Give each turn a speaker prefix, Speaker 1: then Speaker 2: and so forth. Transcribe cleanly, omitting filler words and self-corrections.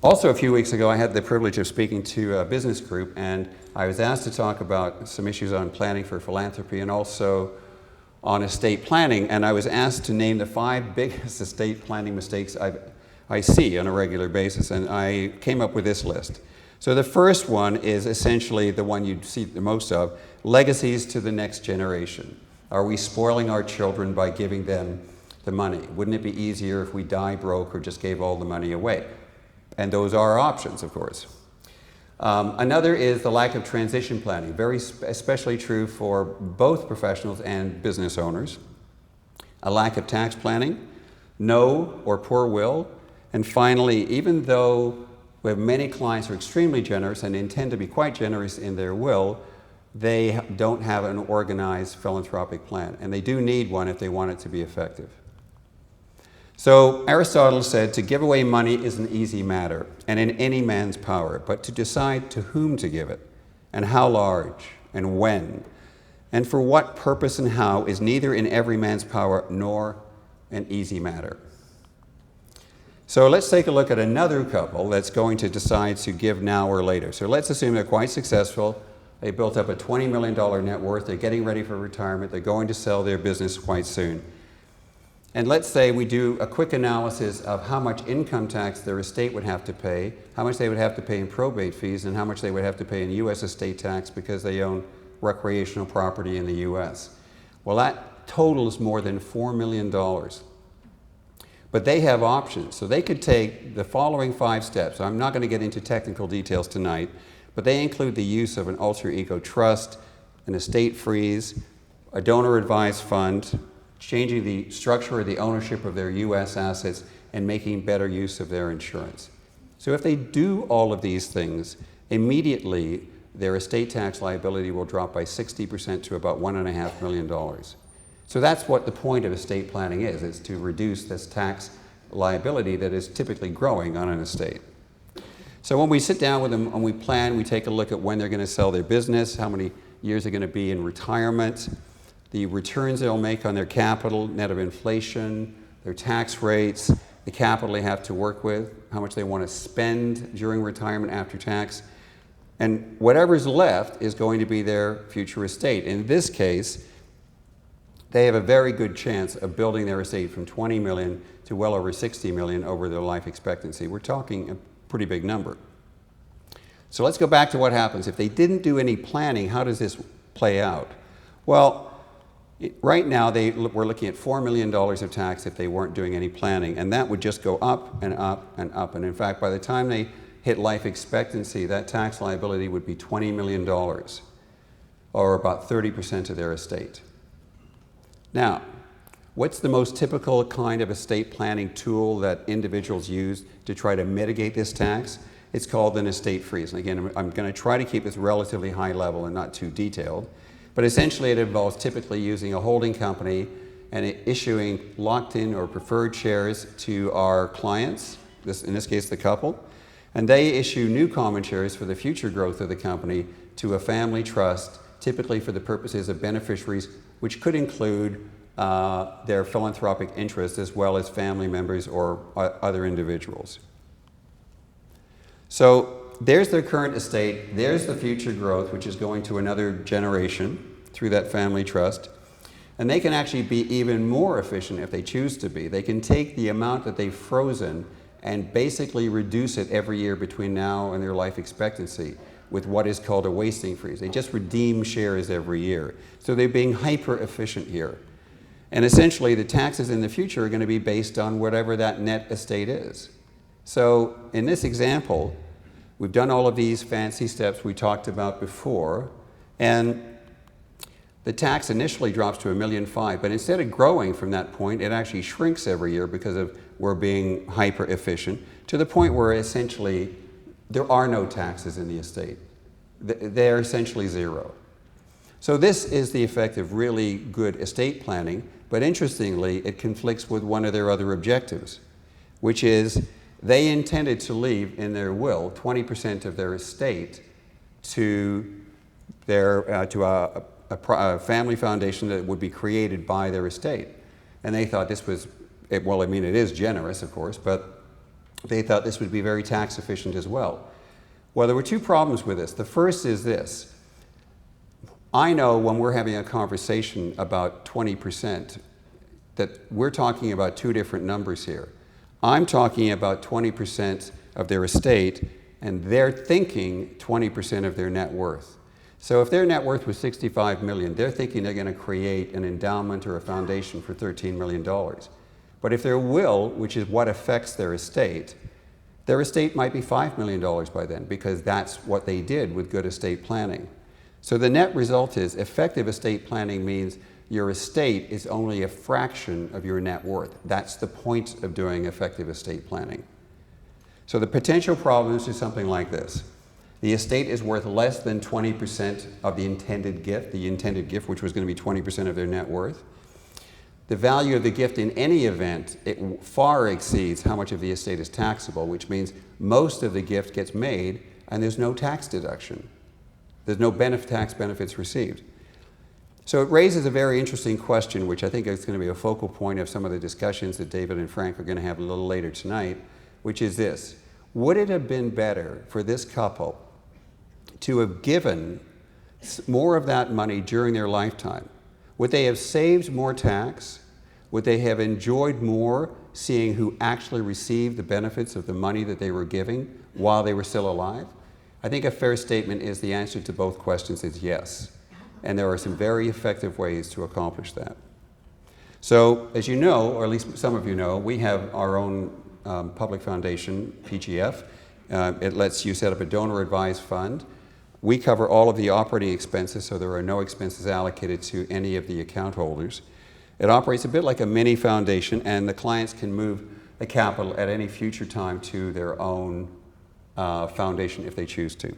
Speaker 1: Also, a few weeks ago, I had the privilege of speaking to a business group, and I was asked to talk about some issues on planning for philanthropy and also on estate planning. And I was asked to name the 5 biggest estate planning mistakes I see on a regular basis, and I came up with this list. So the first one is essentially the one you see the most of: legacies to the next generation. Are we spoiling our children by giving them the money? Wouldn't it be easier if we die broke or just gave all the money away? And those are options, of course. Another is the lack of transition planning, especially true for both professionals and business owners. A lack of tax planning, no or poor will. And finally, even though we have many clients who are extremely generous and intend to be quite generous in their will, they don't have an organized philanthropic plan. And they do need one if they want it to be effective. So Aristotle said, to give away money is an easy matter and in any man's power, but to decide to whom to give it and how large and when and for what purpose and how is neither in every man's power nor an easy matter. So let's take a look at another couple that's going to decide to give now or later. So let's assume they're quite successful. They built up a $20 million net worth. They're getting ready for retirement. They're going to sell their business quite soon. And let's say we do a quick analysis of how much income tax their estate would have to pay, how much they would have to pay in probate fees, and how much they would have to pay in U.S. estate tax because they own recreational property in the U.S. Well, that totals more than $4 million. But they have options. So they could take the following 5 steps. I'm not going to get into technical details tonight, but they include the use of an alter ego trust, an estate freeze, a donor-advised fund, changing the structure or the ownership of their U.S. assets, and making better use of their insurance. So if they do all of these things, immediately their estate tax liability will drop by 60% to about $1.5 million. So that's what the point of estate planning is to reduce this tax liability that is typically growing on an estate. So when we sit down with them and we plan, we take a look at when they're going to sell their business, how many years they're going to be in retirement, the returns they'll make on their capital, net of inflation, their tax rates, the capital they have to work with, how much they want to spend during retirement after tax. And whatever's left is going to be their future estate. In this case, they have a very good chance of building their estate from 20 million to well over 60 million over their life expectancy. We're talking a pretty big number. So let's go back to what happens. If they didn't do any planning, how does this play out? Well, right now, we're looking at $4 million of tax if they weren't doing any planning, and that would just go up and up and up. And in fact, by the time they hit life expectancy, that tax liability would be $20 million, or about 30% of their estate. Now, what's the most typical kind of estate planning tool that individuals use to try to mitigate this tax? It's called an estate freeze. And again, I'm going to try to keep this relatively high level and not too detailed. But essentially, it involves typically using a holding company and issuing locked-in or preferred shares to our clients, in this case the couple, and they issue new common shares for the future growth of the company to a family trust, typically for the purposes of beneficiaries, which could include their philanthropic interests as well as family members or other individuals. So there's their current estate, there's the future growth, which is going to another generation through that family trust. And they can actually be even more efficient if they choose to be. They can take the amount that they've frozen and basically reduce it every year between now and their life expectancy with what is called a wasting freeze. They just redeem shares every year. So they're being hyper efficient here. And essentially the taxes in the future are going to be based on whatever that net estate is. So in this example, we've done all of these fancy steps we talked about before, and the tax initially drops to $1.5 million, but instead of growing from that point, it actually shrinks every year because of we're being hyper efficient to the point where essentially there are no taxes in the estate. They're essentially zero. So this is the effect of really good estate planning, but interestingly, it conflicts with one of their other objectives, which is they intended to leave in their will 20% of their estate to a family foundation that would be created by their estate. And they thought this was, well, I mean, it is generous, of course, but they thought this would be very tax efficient as well. Well, there were two problems with this. The first is this. I know when we're having a conversation about 20% that we're talking about two different numbers here. I'm talking about 20% of their estate, and they're thinking 20% of their net worth. So if their net worth was $65 million, they're thinking they're going to create an endowment or a foundation for $13 million. But if their will, which is what affects their estate might be $5 million by then, because that's what they did with good estate planning. So the net result is effective estate planning means your estate is only a fraction of your net worth. That's the point of doing effective estate planning. So the potential problems are something like this. The estate is worth less than 20% of the intended gift, which was going to be 20% of their net worth. The value of the gift in any event, it far exceeds how much of the estate is taxable, which means most of the gift gets made and there's no tax deduction. There's no tax benefits received. So it raises a very interesting question, which I think is going to be a focal point of some of the discussions that David and Frank are going to have a little later tonight, which is this. Would it have been better for this couple to have given more of that money during their lifetime? Would they have saved more tax? Would they have enjoyed more seeing who actually received the benefits of the money that they were giving while they were still alive? I think a fair statement is the answer to both questions is yes. And there are some very effective ways to accomplish that. So, as you know, or at least some of you know, we have our own public foundation, PGF. It lets you set up a donor-advised fund. We cover all of the operating expenses, so there are no expenses allocated to any of the account holders. It operates a bit like a mini foundation, and the clients can move the capital at any future time to their own foundation if they choose to.